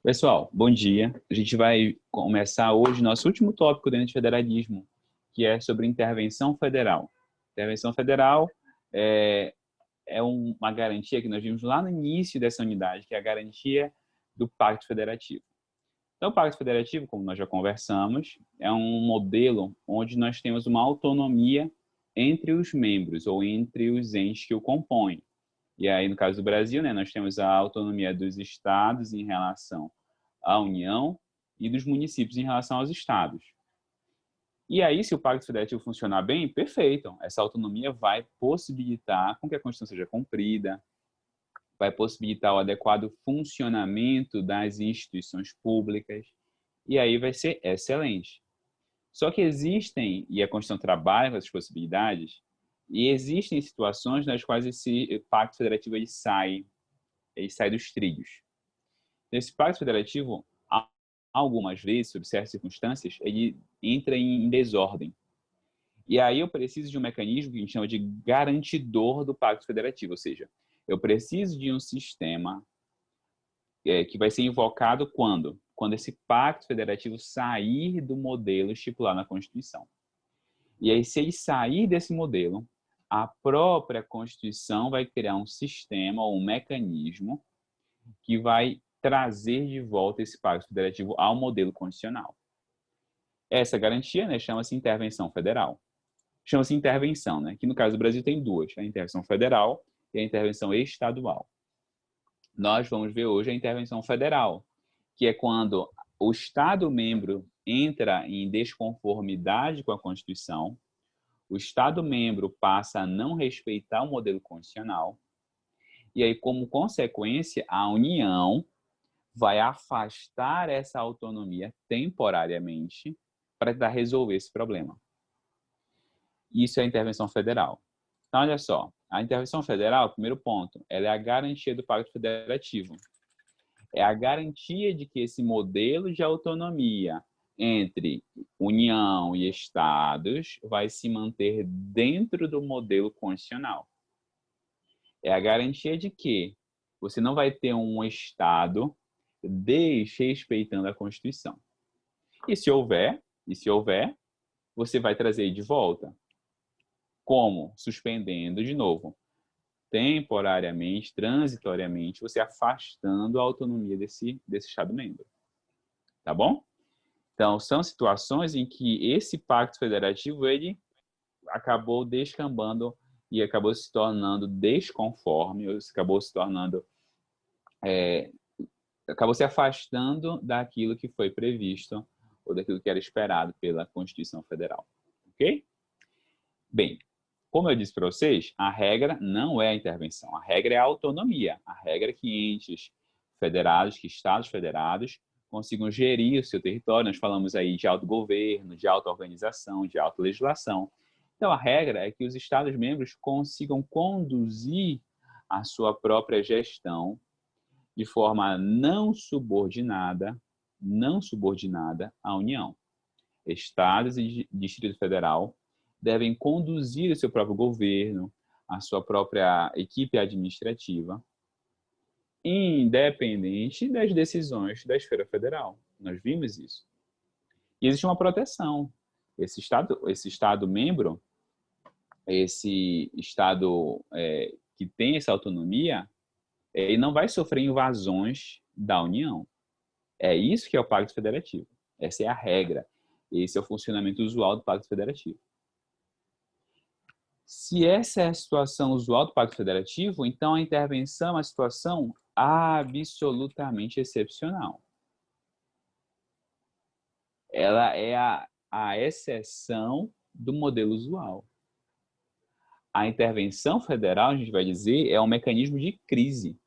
Pessoal, bom dia. A gente vai começar hoje nosso último tópico dentro de federalismo, que é sobre intervenção federal. Intervenção federal é uma garantia que nós vimos lá no início dessa unidade, que é a garantia do Pacto Federativo. Então, o Pacto Federativo, como nós já conversamos, é um modelo onde nós temos uma autonomia entre os membros ou entre os entes que o compõem. E aí, no caso do Brasil, né, nós temos a autonomia dos estados em relação à União e dos municípios em relação aos estados. E aí, se o Pacto Federativo funcionar bem, perfeito. Essa autonomia vai possibilitar com que a Constituição seja cumprida, vai possibilitar o adequado funcionamento das instituições públicas, e aí vai ser excelente. Só que existem, e a Constituição trabalha com essas possibilidades, e existem situações nas quais esse Pacto Federativo ele sai dos trilhos. Esse Pacto Federativo, algumas vezes, sob certas circunstâncias, ele entra em desordem. E aí eu preciso de um mecanismo que a gente chama de garantidor do Pacto Federativo, ou seja, eu preciso de um sistema que vai ser invocado quando? Quando esse Pacto Federativo sair do modelo estipulado na Constituição. E aí, se ele sair desse modelo, a própria Constituição vai criar um sistema ou um mecanismo que vai trazer de volta esse Pacto Federativo ao modelo constitucional. Essa garantia, né, chama-se intervenção federal. Chama-se intervenção, né, que no caso do Brasil tem duas, a intervenção federal e a intervenção estadual. Nós vamos ver hoje a intervenção federal, que é quando o Estado membro entra em desconformidade com a Constituição, o Estado membro passa a não respeitar o modelo constitucional, e aí, como consequência, a União vai afastar essa autonomia temporariamente para tentar resolver esse problema. Isso é a intervenção federal. Então, olha só, a intervenção federal, primeiro ponto, ela é a garantia do Pacto Federativo. É a garantia de que esse modelo de autonomia entre União e Estados vai se manter dentro do modelo constitucional. É a garantia de que você não vai ter um Estado desrespeitando a Constituição. E se houver, você vai trazer de volta. Como? Suspendendo de novo, temporariamente, transitoriamente, você afastando a autonomia desse Estado membro. Tá bom? Então, são situações em que esse pacto federativo, ele acabou descambando e acabou se tornando desconforme, acabou se tornando, acabou se afastando daquilo que foi previsto ou daquilo que era esperado pela Constituição Federal. Ok? Bem, como eu disse para vocês, a regra não é a intervenção, a regra é a autonomia. A regra é que entes federados, que estados federados consigam gerir o seu território. Nós falamos aí de autogoverno, de auto-organização, de autolegislação. Então, a regra é que os estados-membros consigam conduzir a sua própria gestão de forma não subordinada à União. Estados e Distrito Federal devem conduzir o seu próprio governo, a sua própria equipe administrativa, independente das decisões da esfera federal. Nós vimos isso. E existe uma proteção. Esse estado membro, esse Estado que tem essa autonomia, ele não vai sofrer invasões da União. É isso que é o Pacto Federativo. Essa é a regra. Esse é o funcionamento usual do Pacto Federativo. Se essa é a situação usual do Pacto Federativo, então a intervenção é uma situação absolutamente excepcional. Ela é a exceção do modelo usual. A intervenção federal, a gente vai dizer, é um mecanismo de crise.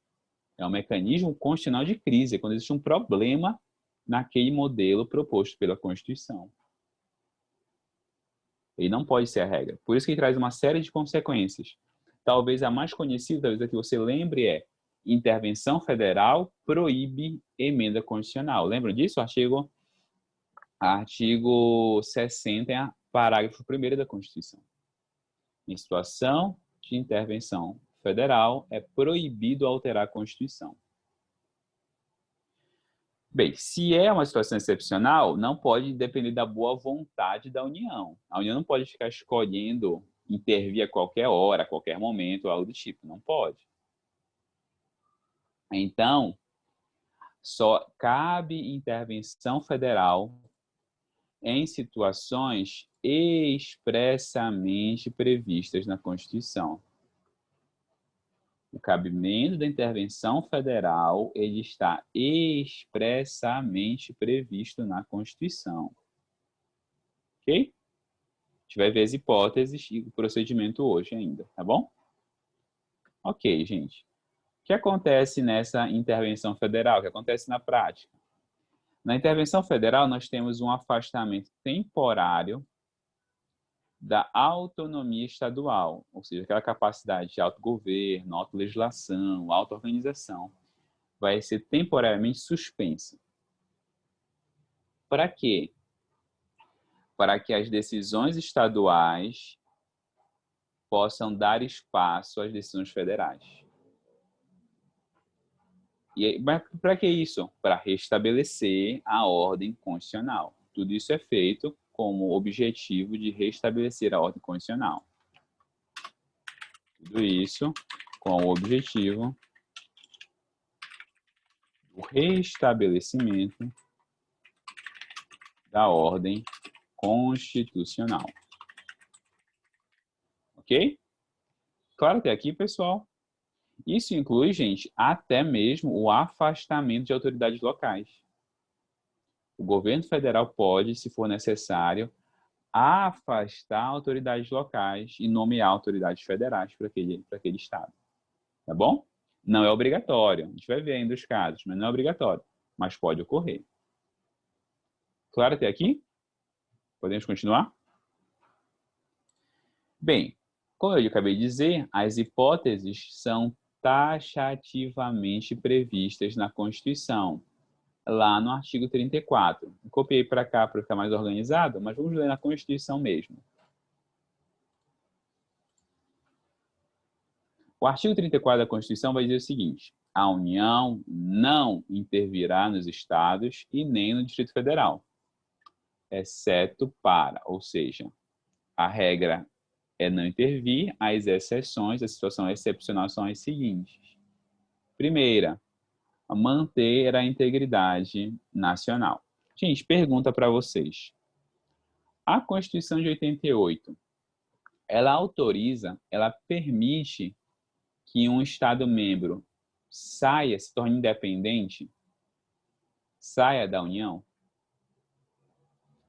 É um mecanismo constitucional de crise, é quando existe um problema naquele modelo proposto pela Constituição. Ele não pode ser a regra. Por isso que ele traz uma série de consequências. Talvez a mais conhecida, talvez a que você lembre é intervenção federal proíbe emenda constitucional. Lembram disso? Artigo 60, parágrafo 1º da Constituição. Em situação de intervenção federal, é proibido alterar a Constituição. Bem, se é uma situação excepcional, não pode depender da boa vontade da União. A União não pode ficar escolhendo intervir a qualquer hora, a qualquer momento, algo do tipo. Não pode. Então, só cabe intervenção federal em situações expressamente previstas na Constituição. O cabimento da intervenção federal ele está expressamente previsto na Constituição. Ok? A gente vai ver as hipóteses e o procedimento hoje ainda, tá bom? Ok, gente. O que acontece nessa intervenção federal? O que acontece na prática? Na intervenção federal, nós temos um afastamento temporário da autonomia estadual, ou seja, aquela capacidade de autogoverno, autolegislação, auto-organização, vai ser temporariamente suspensa. Para quê? Para que as decisões estaduais possam dar espaço às decisões federais. E para que isso? Para restabelecer a ordem constitucional. Tudo isso é feito com o objetivo de restabelecer a ordem constitucional. Tudo isso com o objetivo do restabelecimento da ordem constitucional. Ok? Claro até aqui, pessoal? Isso inclui, gente, até mesmo o afastamento de autoridades locais. O governo federal pode, se for necessário, afastar autoridades locais e nomear autoridades federais para aquele estado. Tá bom? Não é obrigatório. A gente vai ver ainda os casos, mas não é obrigatório. Mas pode ocorrer. Claro até aqui? Podemos continuar? Bem, como eu acabei de dizer, as hipóteses são taxativamente previstas na Constituição, lá no artigo 34. Eu copiei para cá para ficar mais organizado, mas vamos ler na Constituição mesmo. O artigo 34 da Constituição vai dizer o seguinte: a União não intervirá nos estados e nem no Distrito Federal, exceto para, ou seja, a regra é não intervir, as exceções, a situação excepcional são as seguintes. Primeira, manter a integridade nacional. Gente, pergunta para vocês. A Constituição de 88, ela autoriza, ela permite que um Estado-membro saia, se torne independente, saia da União?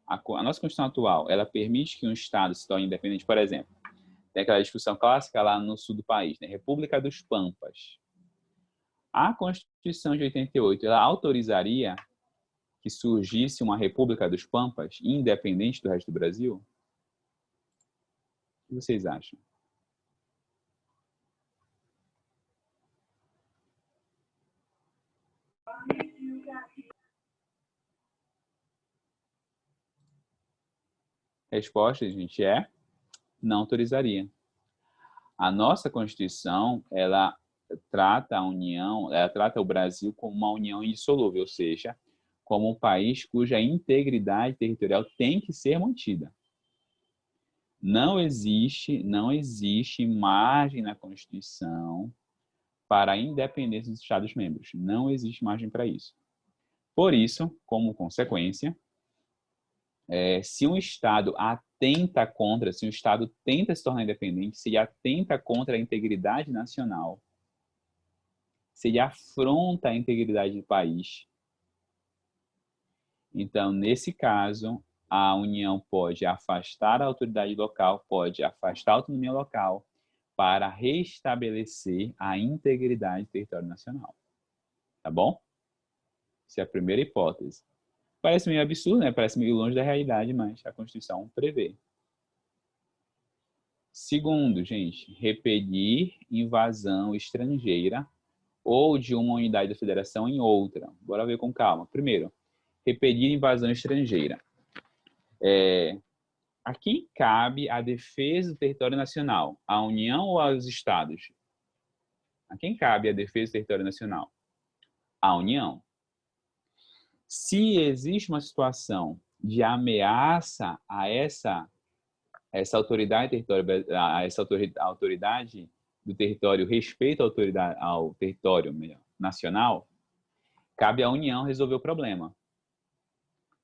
A nossa Constituição atual, ela permite que um Estado se torne independente, por exemplo, tem aquela discussão clássica lá no sul do país, né? República dos Pampas. A Constituição de 88, ela autorizaria que surgisse uma República dos Pampas, independente do resto do Brasil? O que vocês acham? A resposta, gente, é não autorizaria. A nossa Constituição, ela trata a União, ela trata o Brasil como uma união indissolúvel, ou seja, como um país cuja integridade territorial tem que ser mantida. Não existe margem na Constituição para a independência dos Estados-membros. Não existe margem para isso. Por isso, como consequência, se um Estado atenta contra, se um Estado tenta se tornar independente, se ele atenta contra a integridade nacional, se ele afronta a integridade do país, então, nesse caso, a União pode afastar a autoridade local, pode afastar a autonomia local para restabelecer a integridade do território nacional. Tá bom? Essa é a primeira hipótese. Parece meio absurdo, né? Parece meio longe da realidade, mas a Constituição prevê. Segundo, gente, repelir invasão estrangeira ou de uma unidade da federação em outra. Bora ver com calma. Primeiro, repelir invasão estrangeira. A quem cabe a defesa do território nacional? À União ou aos Estados? A quem cabe a defesa do território nacional? À União. Se existe uma situação de ameaça a essa autoridade autoridade do território, respeito à autoridade, ao território nacional, cabe à União resolver o problema.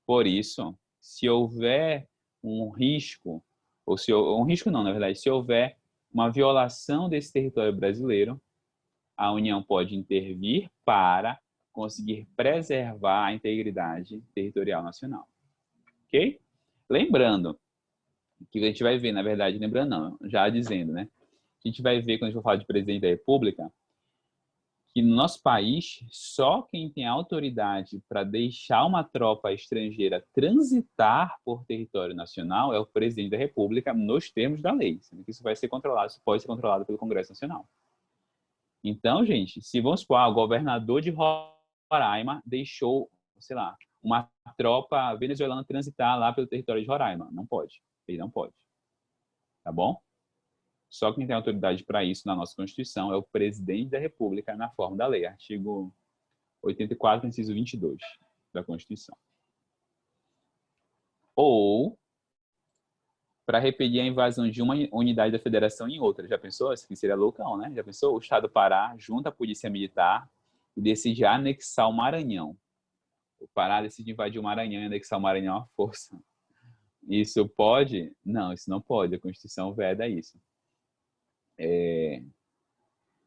Por isso, se houver um risco, ou se um risco não, na verdade, se houver uma violação desse território brasileiro, a União pode intervir para conseguir preservar a integridade territorial nacional. Ok? Lembrando que a gente vai ver, na verdade, lembrando não, já dizendo, né? A gente vai ver, quando a gente for falar de presidente da República, que no nosso país, só quem tem autoridade para deixar uma tropa estrangeira transitar por território nacional é o presidente da República, nos termos da lei. Sendo que isso vai ser controlado, isso pode ser controlado pelo Congresso Nacional. Então, gente, se vamos supor, o governador de Roraima deixou, sei lá, uma tropa venezuelana transitar lá pelo território de Roraima. Não pode. Ele não pode. Tá bom? Só quem tem autoridade para isso na nossa Constituição é o presidente da República na forma da lei. Artigo 84, inciso 22 da Constituição. Ou para repelir a invasão de uma unidade da federação em outra. Já pensou? Isso aqui seria loucão, né? Já pensou? O Estado do Pará junta a polícia militar e decide anexar o Maranhão. O Pará decide invadir o Maranhão e anexar o Maranhão à força. Isso pode? Não, isso não pode. A Constituição veda isso.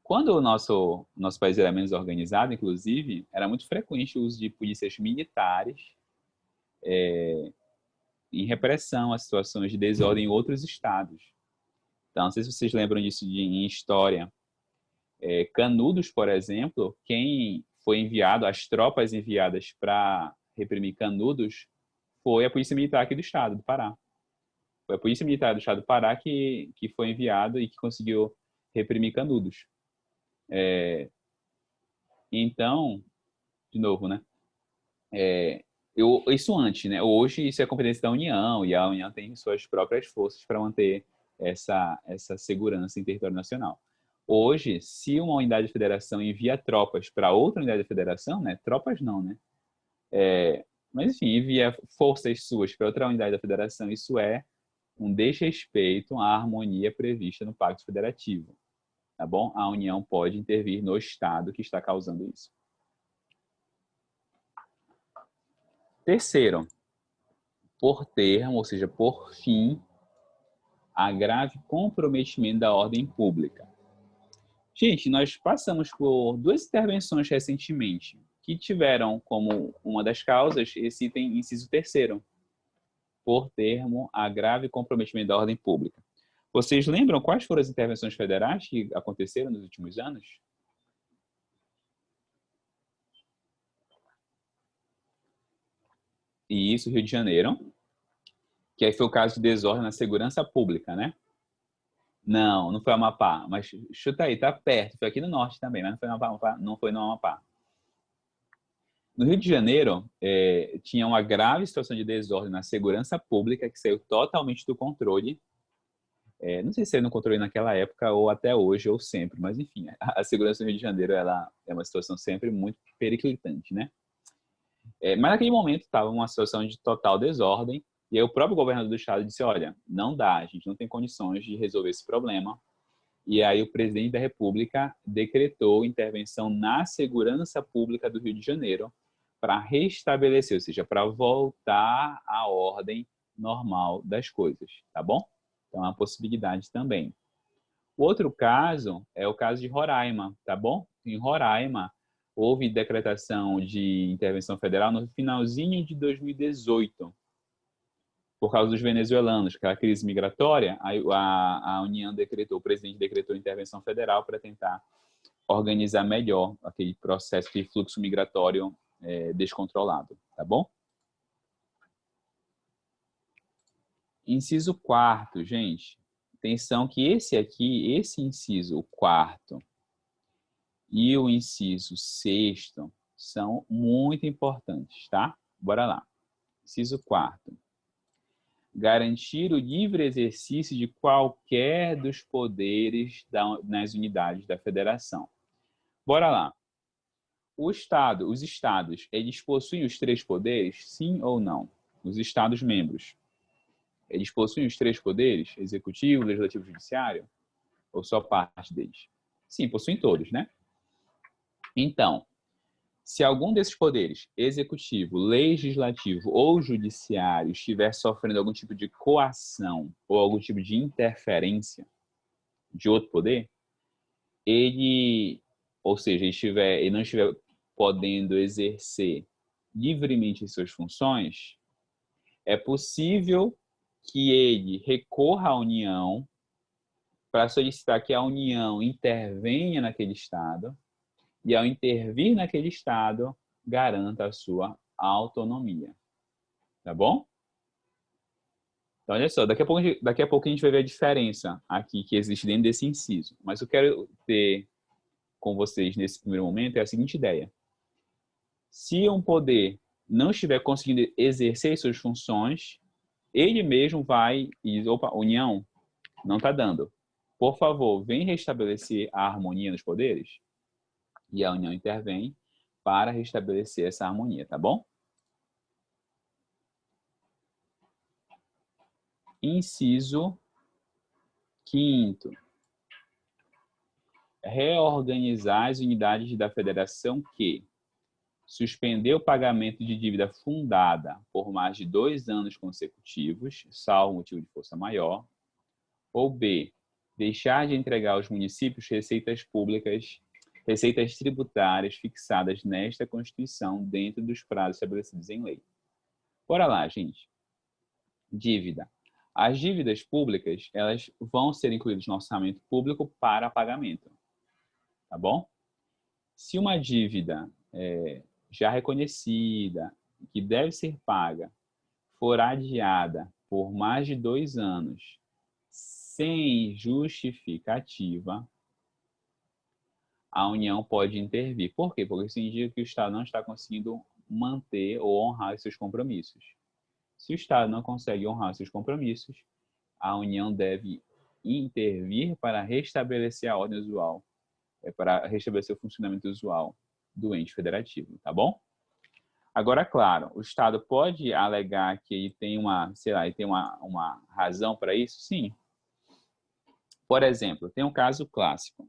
Quando o nosso país era menos organizado, inclusive, era muito frequente o uso de polícias militares em repressão a situações de desordem em outros estados. Então, não sei se vocês lembram disso em história. Canudos, por exemplo, quem foi enviado, as tropas enviadas para reprimir Canudos, foi a Polícia Militar aqui do estado do Pará. Foi a Polícia Militar do estado do Pará que foi enviado e que conseguiu reprimir Canudos. Então, de novo, né? Isso antes, né? Hoje isso é competência da União e a União tem suas próprias forças para manter essa segurança em território nacional. Hoje, se uma unidade da federação envia tropas para outra unidade da federação, né? Tropas não, né? Mas enfim, envia forças suas para outra unidade da federação, isso é um desrespeito à harmonia prevista no Pacto Federativo. Tá bom? A União pode intervir no Estado que está causando isso. Terceiro, por termo, ou seja, por fim, a grave comprometimento da ordem pública. Gente, nós passamos por duas intervenções recentemente que tiveram como uma das causas esse item inciso terceiro, por termo, a grave comprometimento da ordem pública. Vocês lembram quais foram as intervenções federais que aconteceram nos últimos anos? E isso, Rio de Janeiro, que aí foi o caso de desordem na segurança pública, né? Não foi Amapá, mas chuta aí, tá perto. Foi aqui no norte também, mas não foi no Amapá. Não foi no Amapá. No Rio de Janeiro, tinha uma grave situação de desordem na segurança pública que saiu totalmente do controle. Não sei se saiu no controle naquela época ou até hoje ou sempre, mas enfim, a segurança no Rio de Janeiro ela é uma situação sempre muito periclitante, né? Mas naquele momento estava uma situação de total desordem e aí o próprio governador do estado disse, olha, não dá, a gente não tem condições de resolver esse problema. E aí o presidente da República decretou intervenção na segurança pública do Rio de Janeiro para restabelecer, ou seja, para voltar à ordem normal das coisas, tá bom? Então é uma possibilidade também. O outro caso é o caso de Roraima, tá bom? Em Roraima, houve decretação de intervenção federal no finalzinho de 2018, por causa dos venezuelanos, aquela crise migratória, a União decretou, o presidente decretou intervenção federal para tentar organizar melhor aquele processo de fluxo migratório descontrolado, tá bom? Inciso 4º, gente. Atenção que esse inciso 4º e o inciso 6º são muito importantes, tá? Bora lá. Inciso 4º. Garantir o livre exercício de qualquer dos poderes nas unidades da federação. Bora lá. O Estado, os Estados, eles possuem os três poderes? Sim ou não? Os Estados-membros, eles possuem os três poderes? Executivo, legislativo e judiciário? Ou só parte deles? Sim, possuem todos, né? Então, se algum desses poderes, executivo, legislativo ou judiciário, estiver sofrendo algum tipo de coação ou algum tipo de interferência de outro poder, ele, ou seja, ele não estiver podendo exercer livremente as suas funções, é possível que ele recorra à União para solicitar que a União intervenha naquele Estado e, ao intervir naquele Estado, garanta a sua autonomia. Tá bom? Então, olha só, daqui a pouco a gente vai ver a diferença aqui que existe dentro desse inciso. Mas eu quero ter com vocês nesse primeiro momento é a seguinte ideia. Se um poder não estiver conseguindo exercer suas funções, ele mesmo vai e, opa, União, não está dando. Por favor, vem restabelecer a harmonia nos poderes. E a União intervém para restabelecer essa harmonia, tá bom? Inciso 5º. Reorganizar as unidades da federação que suspender o pagamento de dívida fundada por mais de 2 anos consecutivos, salvo motivo de força maior, ou B, deixar de entregar aos municípios receitas públicas, receitas tributárias fixadas nesta Constituição dentro dos prazos estabelecidos em lei. Bora lá, gente. Dívida. As dívidas públicas, elas vão ser incluídas no orçamento público para pagamento, tá bom? Se uma dívida já reconhecida, que deve ser paga, for adiada por mais de 2 anos, sem justificativa, a União pode intervir. Por quê? Porque isso indica que o Estado não está conseguindo manter ou honrar os seus compromissos. Se o Estado não consegue honrar os seus compromissos, a União deve intervir para restabelecer a ordem usual, para restabelecer o funcionamento usual do ente federativo, tá bom? Agora, claro, o Estado pode alegar que ele tem uma razão para isso? Sim. Por exemplo, tem um caso clássico,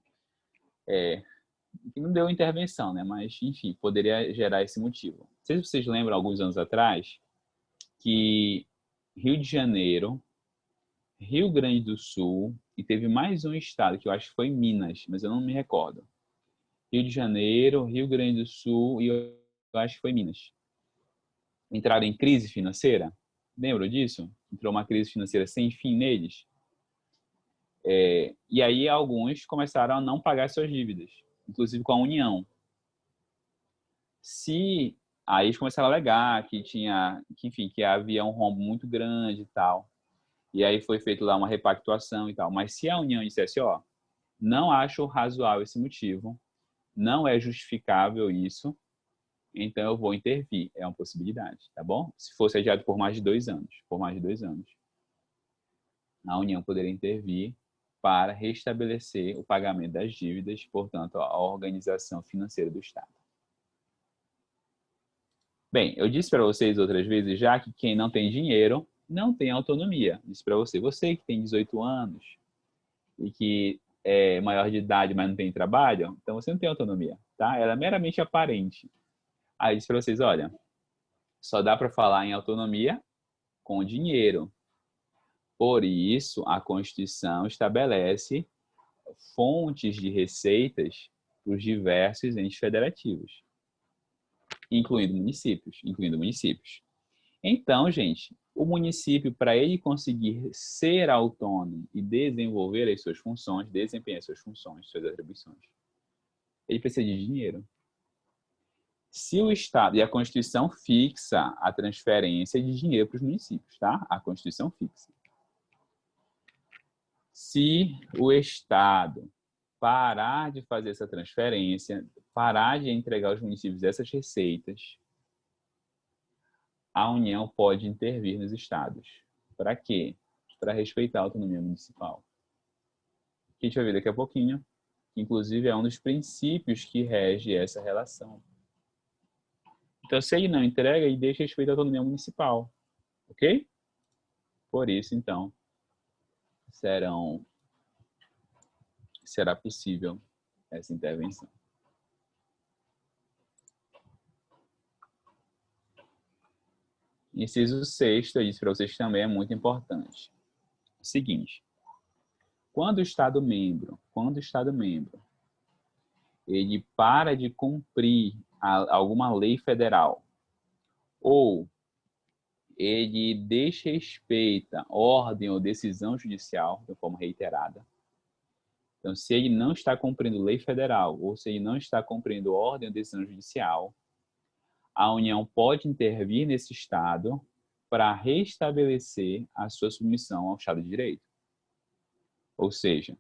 que não deu intervenção, né? Mas, enfim, poderia gerar esse motivo. Não sei se vocês lembram, alguns anos atrás, que Rio de Janeiro, Rio Grande do Sul, e teve mais um estado, que eu acho que foi Minas, mas eu não me recordo. Rio de Janeiro, Rio Grande do Sul e eu acho que foi Minas. Entraram em crise financeira. Lembram disso? Entrou uma crise financeira sem fim neles. E aí alguns começaram a não pagar suas dívidas, inclusive com a União. Aí eles começaram a alegar que havia um rombo muito grande e tal. E aí foi feito lá uma repactuação e tal. Mas se a União dissesse, ó, não acho razoável esse motivo, não é justificável isso, então eu vou intervir. É uma possibilidade, tá bom? Se fosse adiado por mais de 2 anos, a União poderia intervir para restabelecer o pagamento das dívidas, portanto, a organização financeira do Estado. Bem, eu disse para vocês outras vezes já que quem não tem dinheiro não tem autonomia. Disse para você que tem 18 anos e que é maior de idade, mas não tem trabalho, então você não tem autonomia, tá? Ela é meramente aparente. Aí disse para vocês, olha, só dá para falar em autonomia com dinheiro. Por isso, a Constituição estabelece fontes de receitas para os diversos entes federativos, incluindo municípios. Então, gente, o município, para ele conseguir ser autônomo e desenvolver as suas funções, desempenhar suas funções, suas atribuições, ele precisa de dinheiro. Se o Estado, e a Constituição fixa a transferência de dinheiro para os municípios, tá? A Constituição fixa. Se o Estado parar de fazer essa transferência, parar de entregar aos municípios essas receitas, a União pode intervir nos estados. Para quê? Para respeitar a autonomia municipal. Que a gente vai ver daqui a pouquinho, que inclusive é um dos princípios que rege essa relação Então, se ele não entrega, ele deixa respeito à autonomia municipal. Ok? Por isso, então, será possível essa intervenção. Inciso 6, eu disse para vocês que também é muito importante. Seguinte, quando o Estado-membro, ele para de cumprir alguma lei federal, ou ele desrespeita ordem ou decisão judicial de forma reiterada. Então, se ele não está cumprindo lei federal, ou se ele não está cumprindo ordem ou decisão judicial, a União pode intervir nesse Estado para restabelecer a sua submissão ao Estado de Direito. Ou seja,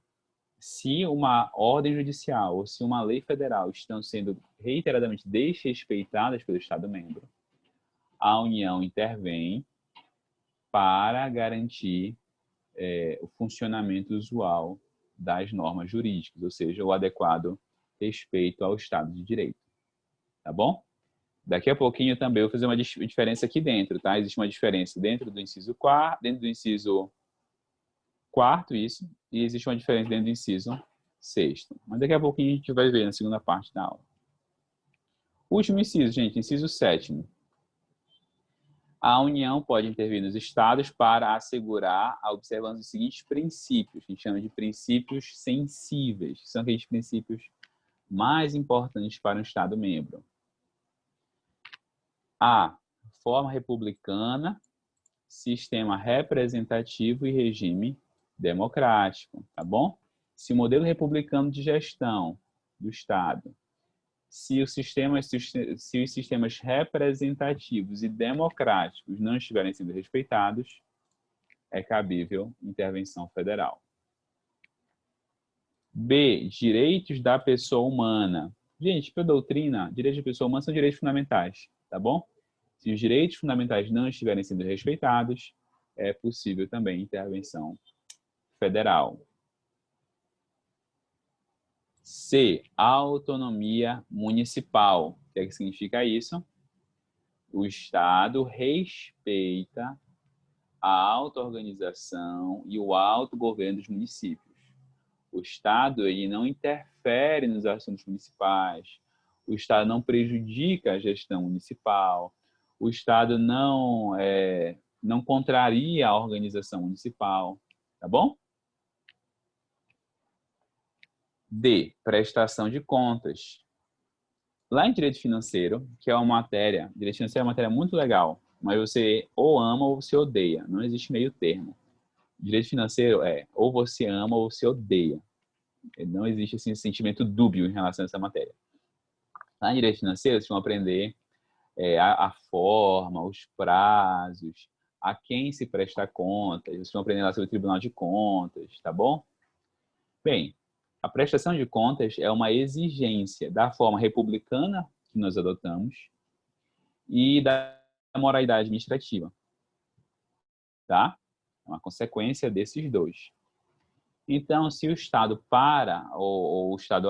se uma ordem judicial ou se uma lei federal estão sendo reiteradamente desrespeitadas pelo Estado-membro, a União intervém para garantir o funcionamento usual das normas jurídicas, ou seja, o adequado respeito ao Estado de Direito. Tá bom? Daqui a pouquinho também eu vou fazer uma diferença aqui dentro, tá? Existe uma diferença dentro do inciso 4º, isso, e existe uma diferença dentro do inciso 6º. Mas daqui a pouquinho a gente vai ver na segunda parte da aula. Último inciso, gente, inciso 7º. A União pode intervir nos estados para assegurar a observância dos seguintes princípios, que a gente chama de princípios sensíveis, que são aqueles princípios mais importantes para um Estado-membro. A. Forma republicana, sistema representativo e regime democrático, tá bom? Se o modelo republicano de gestão do Estado, se os sistemas representativos e democráticos não estiverem sendo respeitados, é cabível intervenção federal. B. Direitos da pessoa humana. Gente, para a doutrina, direitos da pessoa humana são direitos fundamentais, tá bom? Se os direitos fundamentais não estiverem sendo respeitados, é possível também intervenção federal. C. Autonomia municipal. O que é que significa isso? O Estado respeita a auto-organização e o autogoverno dos municípios. O Estado ele não interfere nos assuntos municipais. O Estado não prejudica a gestão municipal. O Estado não contraria a organização municipal. Tá bom? D. Prestação de contas. Lá em direito financeiro, que é uma matéria, direito financeiro é uma matéria muito legal, mas você ou ama ou você odeia, não existe meio termo. Direito financeiro é ou você ama ou você odeia. Não existe assim, esse sentimento dúbio em relação a essa matéria. Lá em direito financeiro, vocês vão aprender a forma, os prazos, a quem se presta contas, vocês vão aprender lá sobre o Tribunal de Contas, tá bom? Bem, a prestação de contas é uma exigência da forma republicana que nós adotamos e da moralidade administrativa, tá? É uma consequência desses dois. Então, se o Estado para, ou o Estado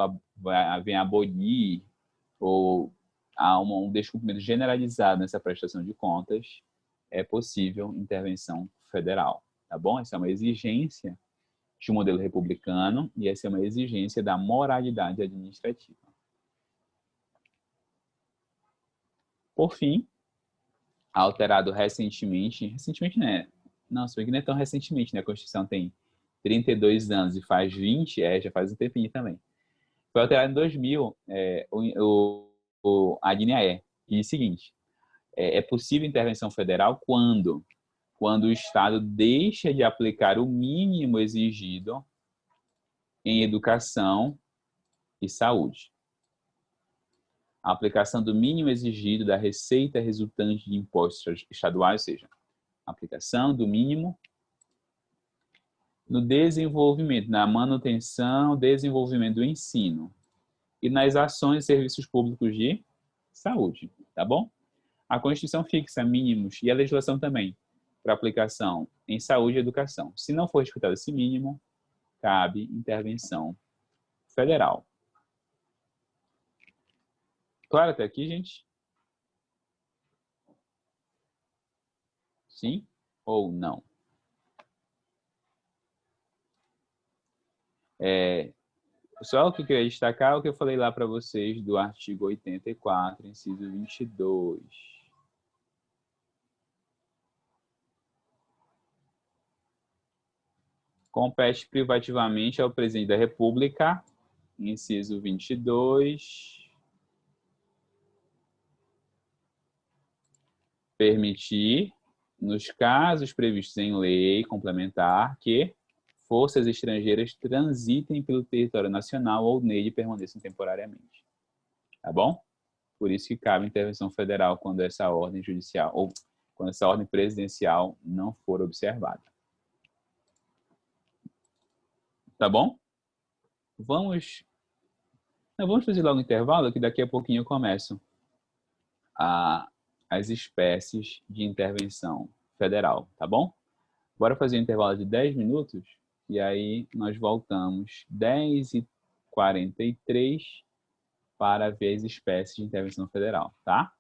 vem abolir, ou há um descumprimento generalizado nessa prestação de contas, é possível intervenção federal, tá bom? Essa é uma exigência de um modelo republicano e essa é uma exigência da moralidade administrativa. Por fim, alterado recentemente, né? Não, se bem que não é tão recentemente, né? A Constituição tem 32 anos e faz 20, já faz um tempinho também. Foi alterado em 2000 a linha E, que diz o seguinte: é possível intervenção federal quando o Estado deixa de aplicar o mínimo exigido em educação e saúde. A aplicação do mínimo exigido da receita resultante de impostos estaduais, ou seja, a aplicação do mínimo no desenvolvimento, na manutenção, desenvolvimento do ensino e nas ações e serviços públicos de saúde, tá bom? A Constituição fixa mínimos e a legislação também para aplicação em saúde e educação. Se não for respeitado esse mínimo, cabe intervenção federal. Claro até aqui, gente? Sim ou não? Só o que eu queria destacar é o que eu falei lá para vocês do artigo 84, inciso 22. Compete privativamente ao presidente da República, inciso 22, permitir, nos casos previstos em lei complementar, que forças estrangeiras transitem pelo território nacional ou nele permaneçam temporariamente. Tá bom? Por isso que cabe intervenção federal quando essa ordem judicial ou quando essa ordem presidencial não for observada. Tá bom? Vamos fazer logo um intervalo, que daqui a pouquinho eu começo as espécies de intervenção federal, tá bom? Bora fazer um intervalo de 10 minutos e aí nós voltamos 10h43 para ver as espécies de intervenção federal, tá?